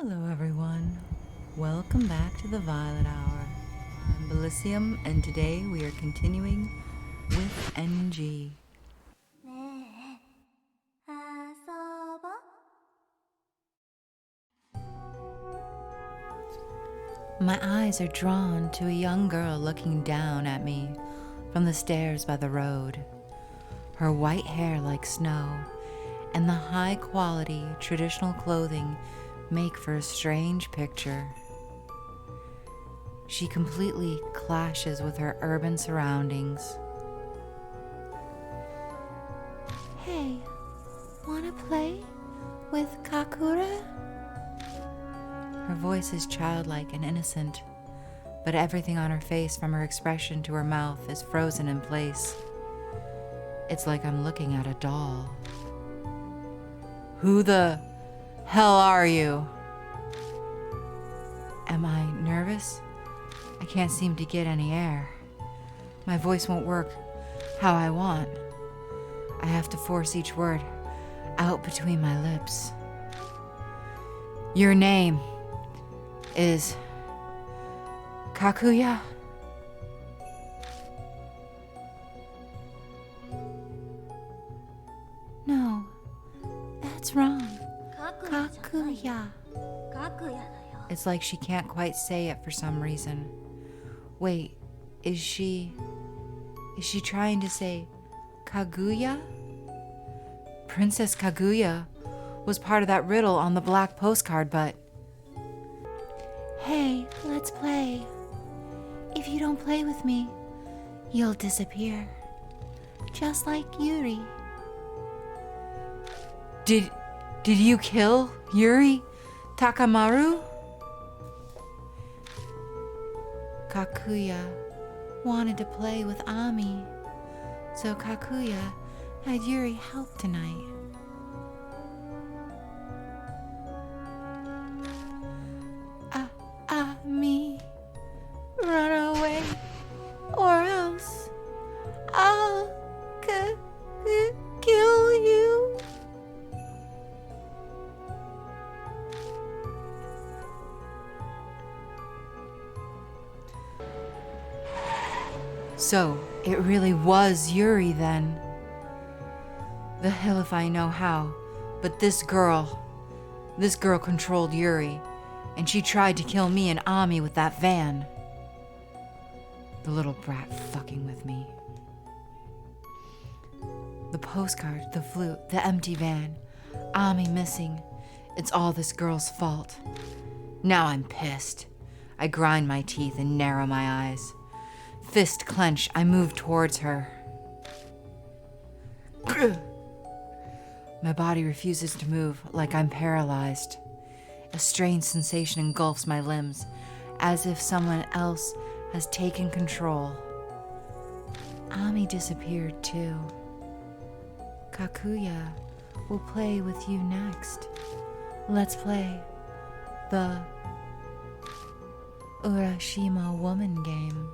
Hello everyone, welcome back to the Violet Hour. I'm Bilicium and today we are continuing with NG. My eyes are drawn to a young girl looking down at me from the stairs by the road. Her white hair like snow and the high quality traditional clothing make for a strange picture. She completely clashes with her urban surroundings. Hey, wanna play with Kakura? Her voice is childlike and innocent, but everything on her face, from her expression to her mouth, is frozen in place. It's like I'm looking at a doll. Who the hell are you? Am I nervous? I can't seem to get any air. My voice won't work how I want. I have to force each word out between my lips. Your name is Kakuya? No, that's wrong. Kakuya. It's like she can't quite say it for some reason. Wait, is she trying to say Kaguya? Princess Kaguya was part of that riddle on the black postcard, but... Hey, let's play. If you don't play with me, you'll disappear. Just like Yuri. Did you kill Yuri Takamaru? Kakuya wanted to play with Ami, so Kakuya had Yuri help tonight. Ami, run away, or else I'll kill you. So, it really was Yuri then. The hell if I know how, but this girl controlled Yuri, and she tried to kill me and Ami with that van. The little brat fucking with me. The postcard, the flute, the empty van, Ami missing. It's all this girl's fault. Now I'm pissed. I grind my teeth and narrow my eyes. Fist clenched, I move towards her. My body refuses to move, like I'm paralyzed. A strange sensation engulfs my limbs, as if someone else has taken control. Ami disappeared too. Kakuya will play with you next. Let's play the Urashima Woman game.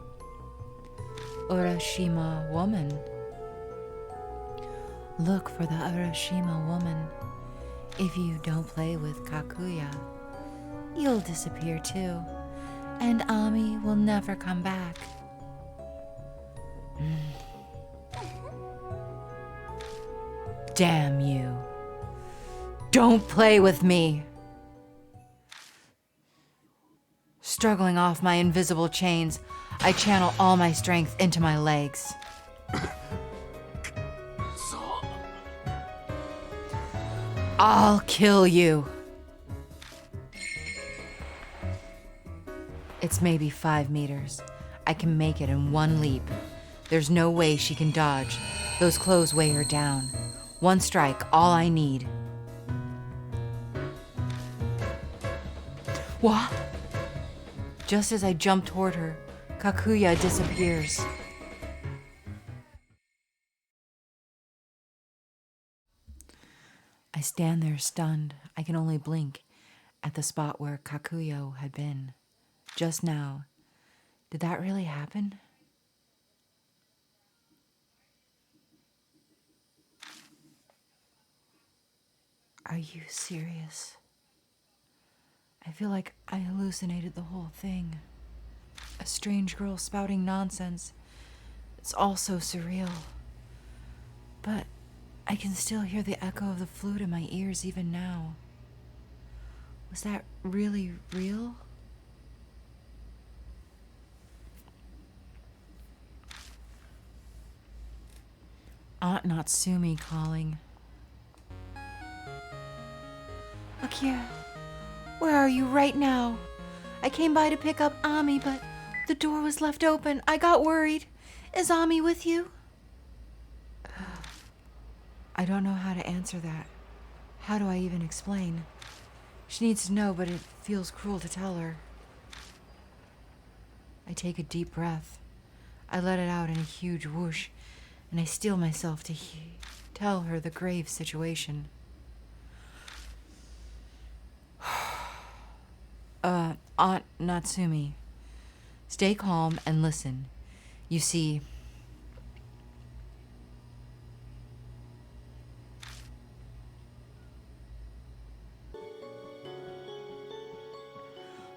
Urashima Woman. Look for the Urashima Woman. If you don't play with Kakuya, you'll disappear too, and Ami will never come back. Damn you. Don't play with me. Struggling off my invisible chains, I channel all my strength into my legs. I'll kill you. It's maybe 5 meters. I can make it in one leap. There's no way she can dodge. Those clothes weigh her down. One strike, all I need. What? Just as I jump toward her, Kakuya disappears. I stand there stunned. I can only blink at the spot where Kakuya had been. Just now. Did that really happen? Are you serious? I feel like I hallucinated the whole thing. A strange girl spouting nonsense. It's all so surreal. But I can still hear the echo of the flute in my ears even now. Was that really real? Aunt Natsumi calling. Akira, where are you right now? I came by to pick up Ami, but the door was left open. I got worried. Is Ami with you? I don't know how to answer that. How do I even explain? She needs to know, but it feels cruel to tell her. I take a deep breath. I let it out in a huge whoosh, and I steel myself to tell her the grave situation. Aunt Natsumi, stay calm and listen. You see,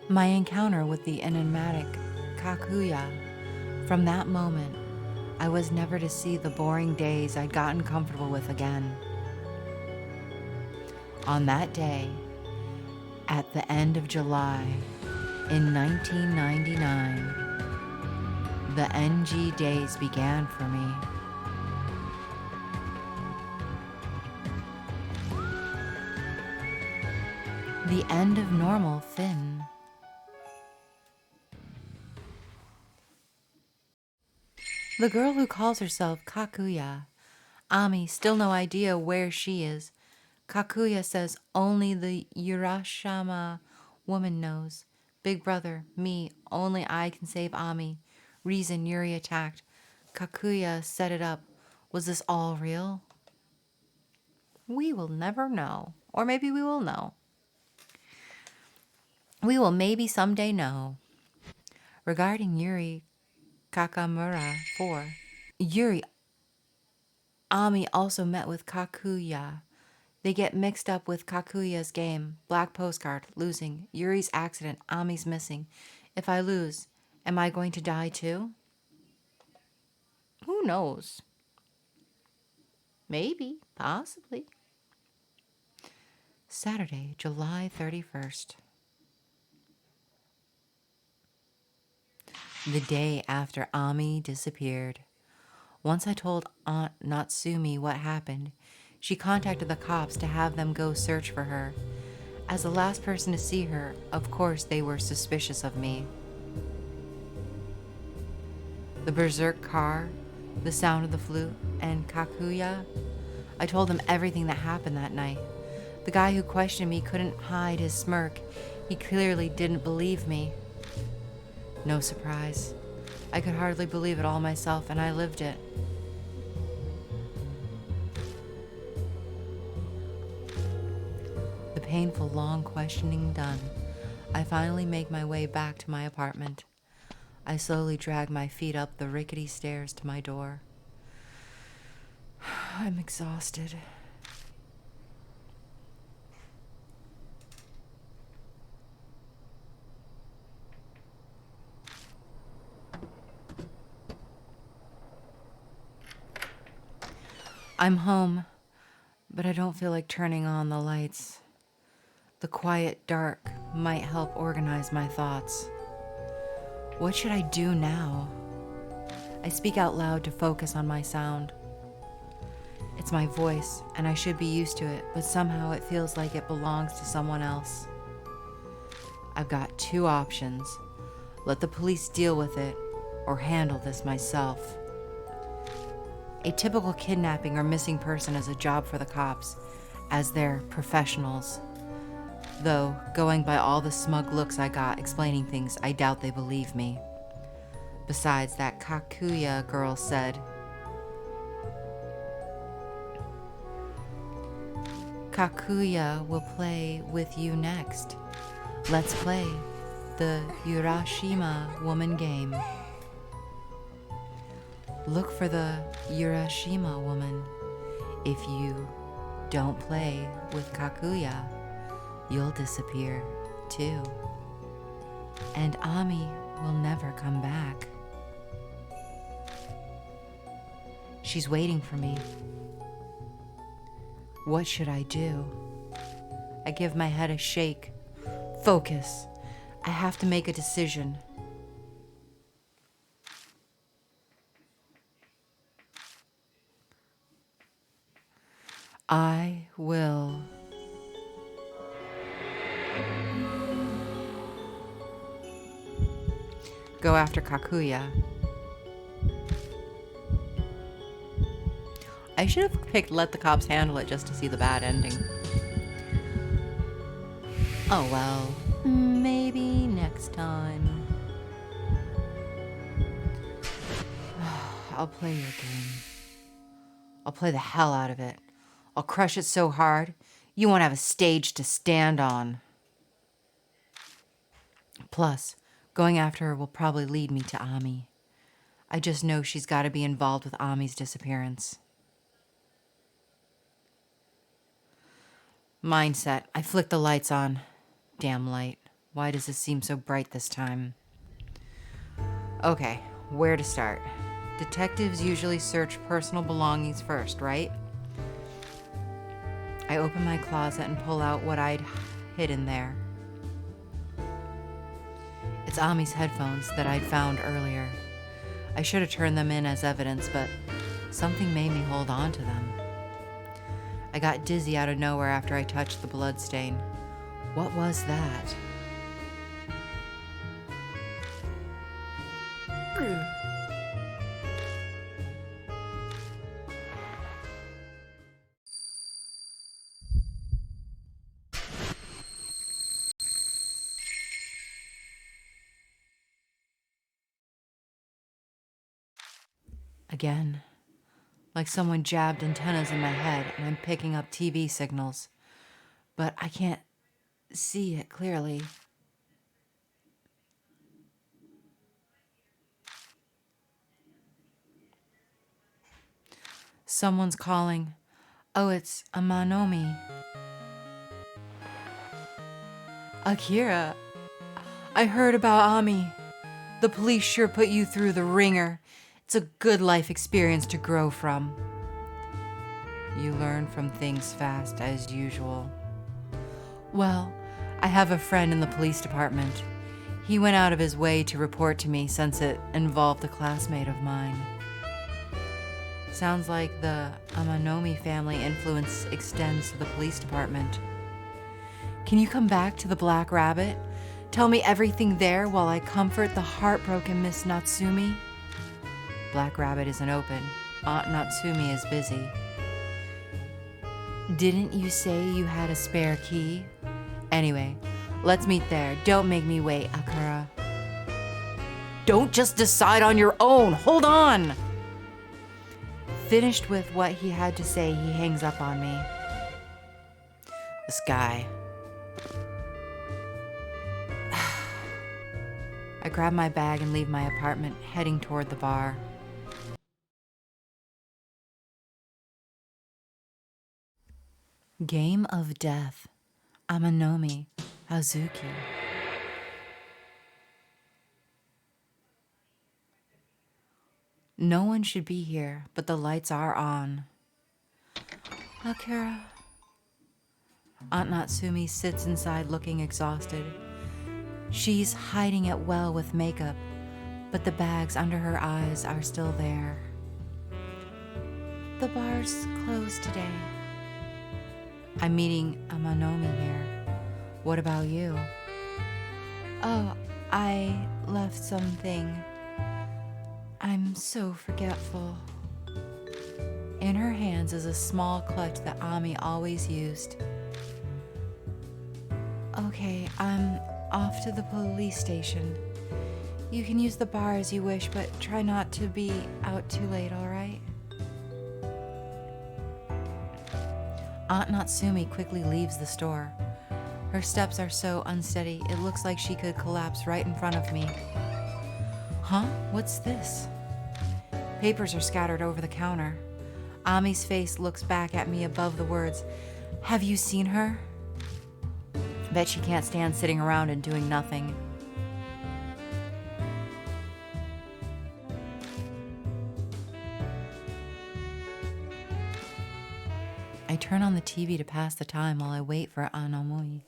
my encounter with the enigmatic Kakuya, from that moment, I was never to see the boring days I'd gotten comfortable with again. On that day, at the end of July, in 1999, the NG days began for me. The end of normal Finn. The girl who calls herself Kakuya. Ami, still no idea where she is. Kakuya says only the Urashima woman knows. Big brother, me, only I can save Ami. Reason Yuri attacked. Kakuya set it up. Was this all real? We will never know. Or maybe we will know. We will maybe someday know. Regarding Yuri Kakamura 4. Yuri, Ami also met with Kakuya. They get mixed up with Kakuya's game. Black postcard, losing. Yuri's accident, Ami's missing. If I lose, am I going to die too? Who knows? Maybe, possibly. Saturday, July 31st. The day after Ami disappeared. Once I told Aunt Natsumi what happened, she contacted the cops to have them go search for her. As the last person to see her, of course they were suspicious of me. The berserk car, the sound of the flute, and Kakuya. I told them everything that happened that night. The guy who questioned me couldn't hide his smirk. He clearly didn't believe me. No surprise. I could hardly believe it all myself, and I lived it. The painful, long questioning done, I finally make my way back to my apartment. I slowly drag my feet up the rickety stairs to my door. I'm exhausted. I'm home, but I don't feel like turning on the lights. The quiet dark might help organize my thoughts. What should I do now? I speak out loud to focus on my sound. It's my voice, and I should be used to it, but somehow it feels like it belongs to someone else. I've got two options. Let the police deal with it, or handle this myself. A typical kidnapping or missing person is a job for the cops, as they're professionals. Though, going by all the smug looks I got explaining things, I doubt they believe me. Besides, that Kakuya girl said, Kakuya will play with you next. Let's play the Urashima woman game. Look for the Urashima woman. If you don't play with Kakuya, you'll disappear. too. And Ami will never come back. She's waiting for me. What should I do? I give my head a shake. Focus. I have to make a decision. I will go after Kakuya. I should have picked Let the Cops Handle It just to see the bad ending. Oh well, maybe next time. I'll play your game. I'll play the hell out of it. I'll crush it so hard, you won't have a stage to stand on. Plus, going after her will probably lead me to Ami. I just know she's got to be involved with Ami's disappearance. Mindset. I flick the lights on. Damn light. Why does this seem so bright this time? Okay, where to start? Detectives usually search personal belongings first, right? I open my closet and pull out what I'd hidden there. It's Ami's headphones that I'd found earlier. I should have turned them in as evidence, but something made me hold on to them. I got dizzy out of nowhere after I touched the blood stain. What was that? Again, like someone jabbed antennas in my head and I'm picking up TV signals, but I can't see it clearly. Someone's calling. Oh, it's Amanomi. Akira, I heard about Ami. The police sure put you through the ringer. It's a good life experience to grow from. You learn from things fast, as usual. Well, I have a friend in the police department. He went out of his way to report to me since it involved a classmate of mine. Sounds like the Amanomi family influence extends to the police department. Can you come back to the Black Rabbit? Tell me everything there while I comfort the heartbroken Miss Natsumi? Black Rabbit isn't open. Aunt Natsumi is busy. Didn't you say you had a spare key? Anyway, let's meet there. Don't make me wait, Akira. Don't just decide on your own. Hold on. Finished with what he had to say, he hangs up on me. This guy. I grab my bag and leave my apartment, heading toward the bar. Game of Death. Amanomi. Hazuki. No one should be here, but the lights are on. Akira. Aunt Natsumi sits inside looking exhausted. She's hiding it well with makeup, but the bags under her eyes are still there. The bar's closed today. I'm meeting Amanomi here. What about you? Oh, I left something. I'm so forgetful. In her hands is a small clutch that Ami always used. Okay, I'm off to the police station. You can use the bar as you wish, but try not to be out too late, all right? Aunt Natsumi quickly leaves the store. Her steps are so unsteady, it looks like she could collapse right in front of me. Huh? What's this? Papers are scattered over the counter. Ami's face looks back at me above the words. Have you seen her? Bet she can't stand sitting around and doing nothing. I turn on the TV to pass the time while I wait for Anomoi.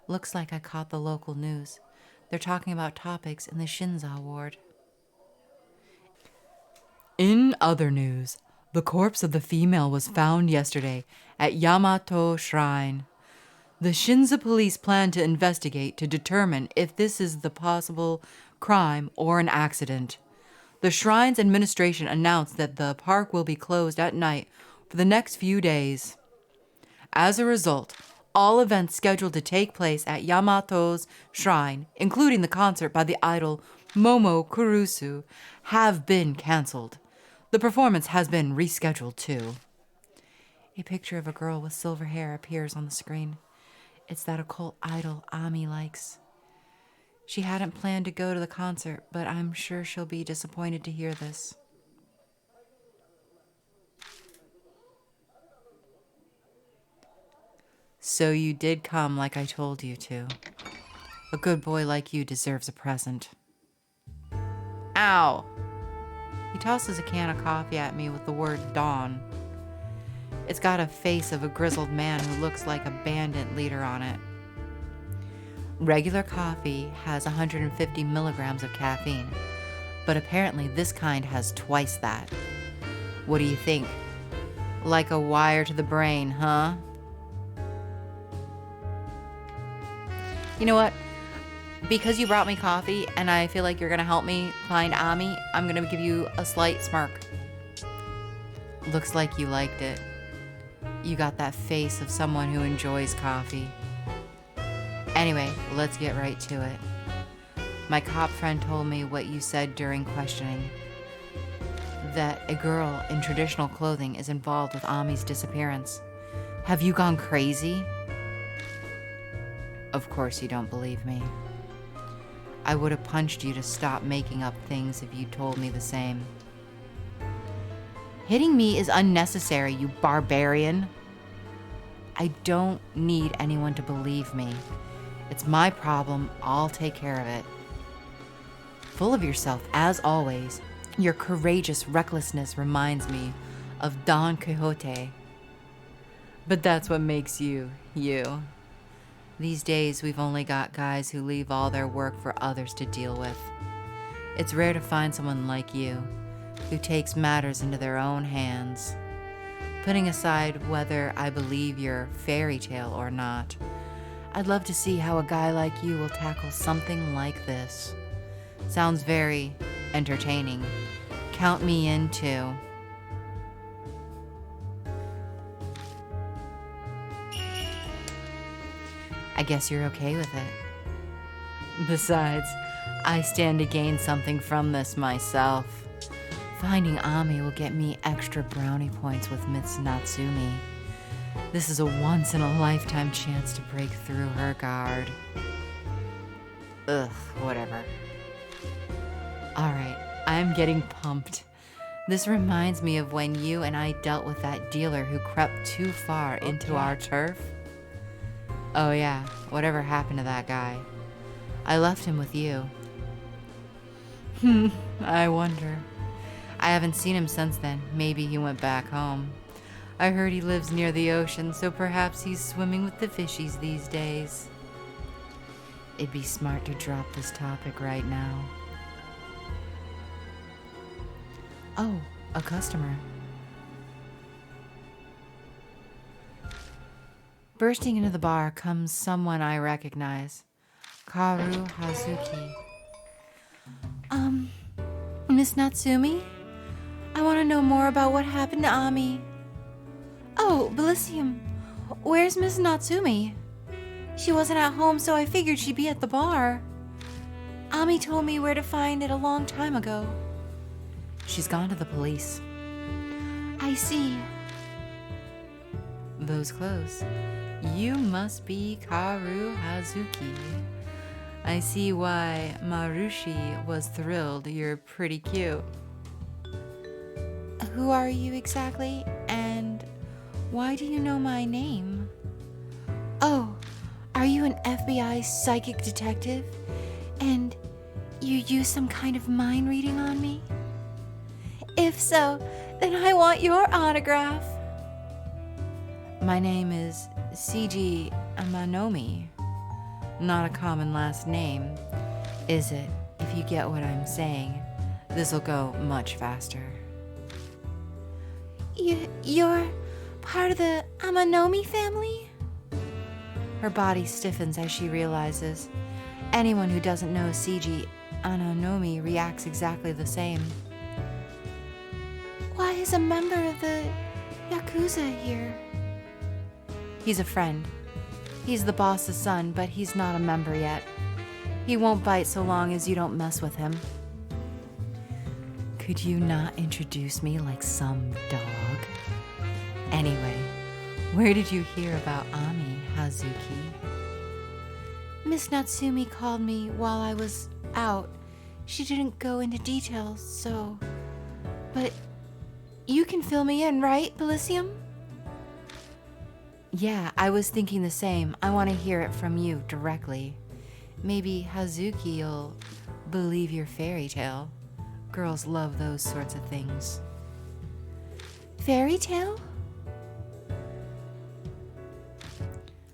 Looks like I caught the local news. They're talking about topics in the Shinza ward. In other news, the corpse of the female was found yesterday at Yamato Shrine. The Shinza police plan to investigate to determine if this is the possible crime or an accident. The shrine's administration announced that the park will be closed at night for the next few days. As a result, all events scheduled to take place at Yamato's shrine, including the concert by the idol Momo Kurusu, have been canceled. The performance has been rescheduled too. A picture of a girl with silver hair appears on the screen. It's that occult idol Ami likes. She hadn't planned to go to the concert, but I'm sure she'll be disappointed to hear this. So you did come like I told you to. A good boy like you deserves a present. Ow! He tosses a can of coffee at me with the word Dawn. It's got a face of a grizzled man who looks like a bandit leader on it. Regular coffee has 150 milligrams of caffeine, but apparently this kind has twice that. What do you think? Like a wire to the brain, huh? You know what? Because you brought me coffee and I feel like you're gonna help me find Ami, I'm gonna give you a slight smirk. Looks like you liked it. You got that face of someone who enjoys coffee. Anyway, let's get right to it. My cop friend told me what you said during questioning. That a girl in traditional clothing is involved with Ami's disappearance. Have you gone crazy? Of course you don't believe me. I would have punched you to stop making up things if you told me the same. Hitting me is unnecessary, you barbarian. I don't need anyone to believe me. It's my problem, I'll take care of it. Full of yourself, as always, your courageous recklessness reminds me of Don Quixote. But that's what makes you, you. These days, we've only got guys who leave all their work for others to deal with. It's rare to find someone like you, who takes matters into their own hands. Putting aside whether I believe your fairy tale or not, I'd love to see how a guy like you will tackle something like this. Sounds very entertaining. Count me in too. I guess you're okay with it. Besides, I stand to gain something from this myself. Finding Ami will get me extra brownie points with Miss Natsumi. This is a once-in-a-lifetime chance to break through her guard. Ugh, whatever. Alright, I'm getting pumped. This reminds me of when you and I dealt with that dealer who crept too far into our turf. Oh yeah, whatever happened to that guy? I left him with you. I wonder. I haven't seen him since then. Maybe he went back home. I heard he lives near the ocean, so perhaps he's swimming with the fishies these days. It'd be smart to drop this topic right now. Oh, a customer. Bursting into the bar comes someone I recognize. Karu Hazuki. Miss Natsumi? I want to know more about what happened to Ami. Oh, Bilicium. Where's Miss Natsumi? She wasn't at home, so I figured she'd be at the bar. Ami told me where to find it a long time ago. She's gone to the police. I see. Those clothes. You must be Karu Hazuki. I see why Marushi was thrilled. You're pretty cute. Who are you exactly? And why do you know my name? Oh, Are you an FBI psychic detective? And you use some kind of mind reading on me? If so, then I want your autograph. My name is C.G. Amanomi. Not a common last name, is it? If you get what I'm saying, this'll go much faster. You're part of the Amanomi family? Her body stiffens as she realizes. Anyone who doesn't know C.G. Amanomi reacts exactly the same. Why is a member of the Yakuza here? He's a friend. He's the boss's son, but he's not a member yet. He won't bite so long as you don't mess with him. Could you not introduce me like some dog? Anyway, where did you hear about Ami, Hazuki? Miss Natsumi called me while I was out. She didn't go into details, so... But you can fill me in, right, Bilicium? Yeah, I was thinking the same. I want to hear it from you directly. Maybe Hazuki'll believe your fairy tale. Girls love those sorts of things. Fairy tale?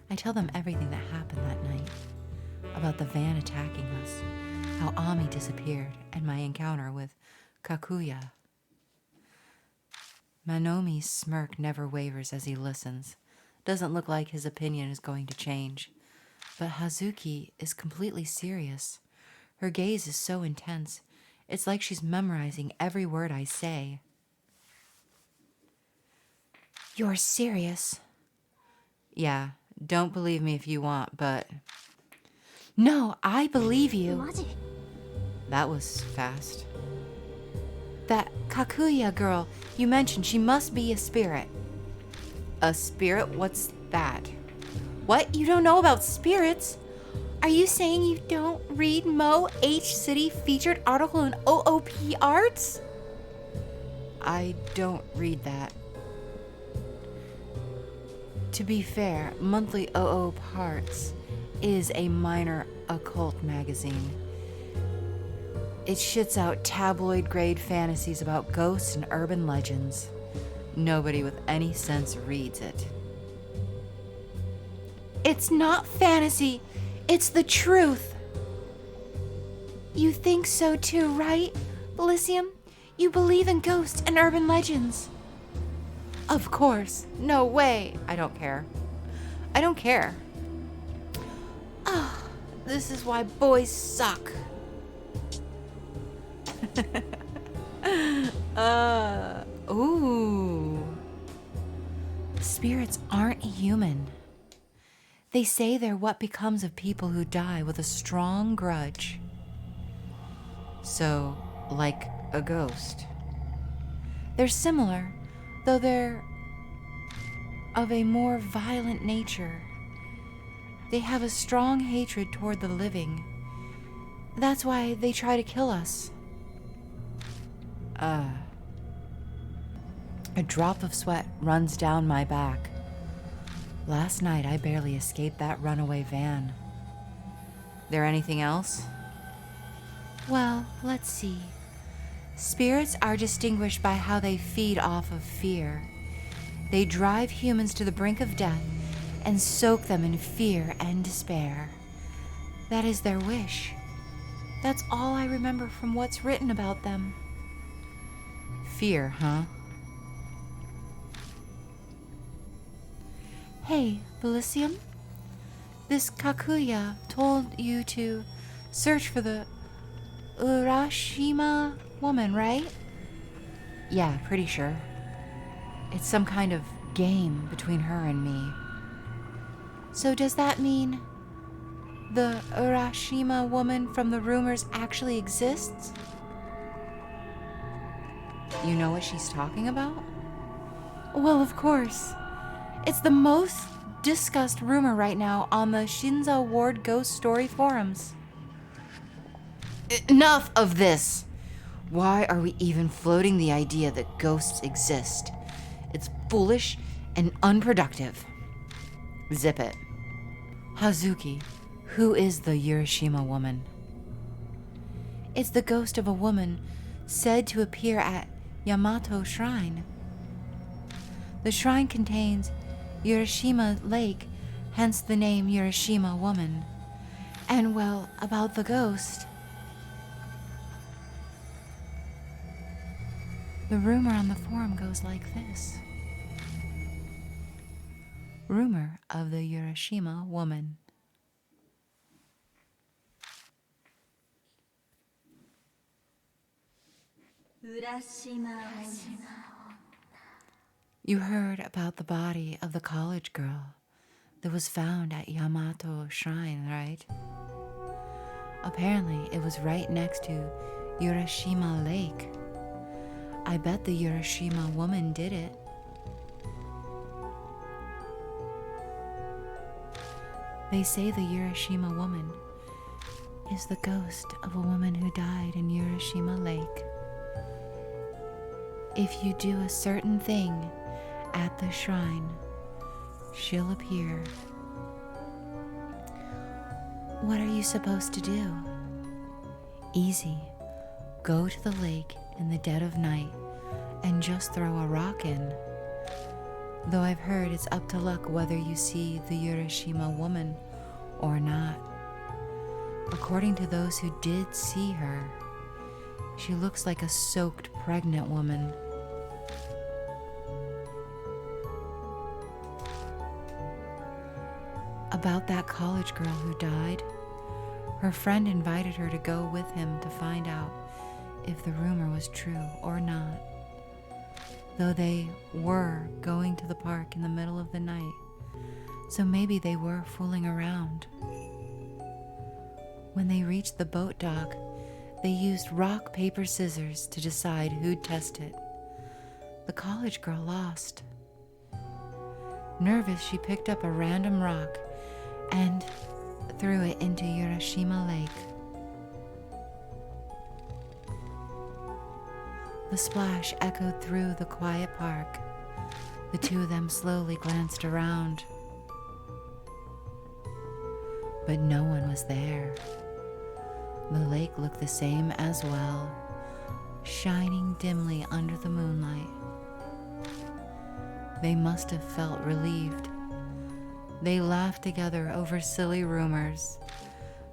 I tell them everything that happened that night. About the van attacking us, how Ami disappeared, and my encounter with Kakuya. Manomi's smirk never wavers as he listens. Doesn't look like his opinion is going to change. But Hazuki is completely serious. Her gaze is so intense. It's like she's memorizing every word I say. You're serious? Yeah, don't believe me if you want, but... No, I believe you. That was fast. That Kakuya girl you mentioned, she must be a spirit. A spirit? What's that? What? You don't know about spirits? Are you saying you don't read Mo H. City featured article in OOP Arts? I don't read that. To be fair, Monthly OOP Arts is a minor occult magazine. It shits out tabloid-grade fantasies about ghosts and urban legends. Nobody with any sense reads it. It's not fantasy. It's the truth. You think so too, right, Bilicium? You believe in ghosts and urban legends. Of course. No way. I don't care. I don't care. Oh, this is why boys suck. Ooh. Spirits aren't human. They say they're what becomes of people who die with a strong grudge. So, like a ghost. They're similar, though they're of a more violent nature. They have a strong hatred toward the living. That's why they try to kill us. A drop of sweat runs down my back. Last night I barely escaped that runaway van. There anything else? Well, let's see. Spirits are distinguished by how they feed off of fear. They drive humans to the brink of death and soak them in fear and despair. That is their wish. That's all I remember from what's written about them. Fear, huh? Hey, Bilicium? This Kakuya told you to search for the Urashima woman, right? Yeah, pretty sure. It's some kind of game between her and me. So does that mean the Urashima woman from the rumors actually exists? You know what she's talking about? Well, of course. It's the most discussed rumor right now on the Shinzo Ward ghost story forums. Enough of this! Why are we even floating the idea that ghosts exist? It's foolish and unproductive. Zip it. Hazuki, who is the Urashima woman? It's the ghost of a woman said to appear at Yamato Shrine. The shrine contains Urashima Lake, hence the name Urashima Woman. And well, about the ghost, the rumor on the forum goes like this. Rumor of the Urashima Woman. You heard about the body of the college girl that was found at Yamato Shrine, right? Apparently, it was right next to Urashima Lake. I bet the Urashima woman did it. They say the Urashima woman is the ghost of a woman who died in Urashima Lake. If you do a certain thing at the shrine, she'll appear. What are you supposed to do? Easy. Go to the lake in the dead of night and just throw a rock in. Though I've heard it's up to luck whether you see the Urashima woman or not. According to those who did see her, she looks like a soaked pregnant woman. About that college girl who died, her friend invited her to go with him to find out if the rumor was true or not. Though they were going to the park in the middle of the night, so maybe they were fooling around. When they reached the boat dock, they used rock, paper, scissors to decide who'd test it. The college girl lost. Nervous, she picked up a random rock and threw it into Urashima Lake. The splash echoed through the quiet park. The two of them slowly glanced around, but no one was there. The lake looked the same as well, shining dimly under the moonlight. They must have felt relieved. They laughed together over silly rumors,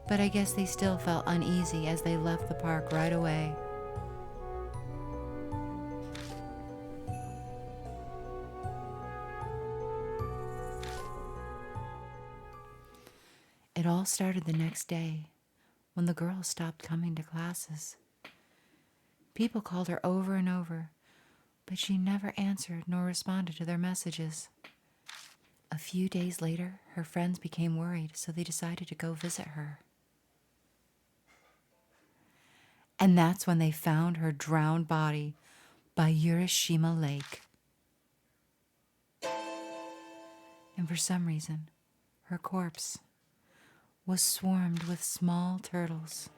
but I guess they still felt uneasy as they left the park right away. It all started the next day when the girl stopped coming to classes. People called her over and over, but she never answered nor responded to their messages. A few days later, her friends became worried, so they decided to go visit her. And that's when they found her drowned body by Urashima Lake. And for some reason, her corpse was swarmed with small turtles.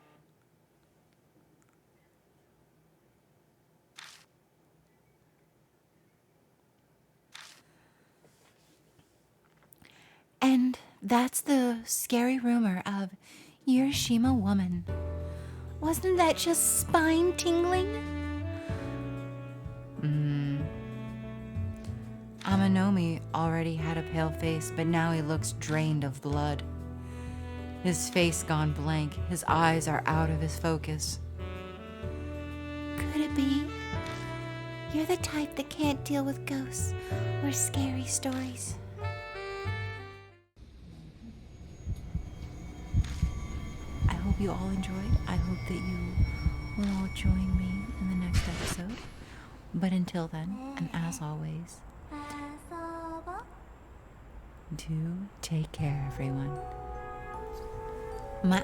And that's the scary rumor of Urashima Woman. Wasn't that just spine-tingling? Amanomi already had a pale face, but now he looks drained of blood. His face gone blank, his eyes are out of his focus. Could it be? You're the type that can't deal with ghosts or scary stories. I hope you all enjoyed. I hope that you will all join me in the next episode. But until then, and as always, do take care, everyone. My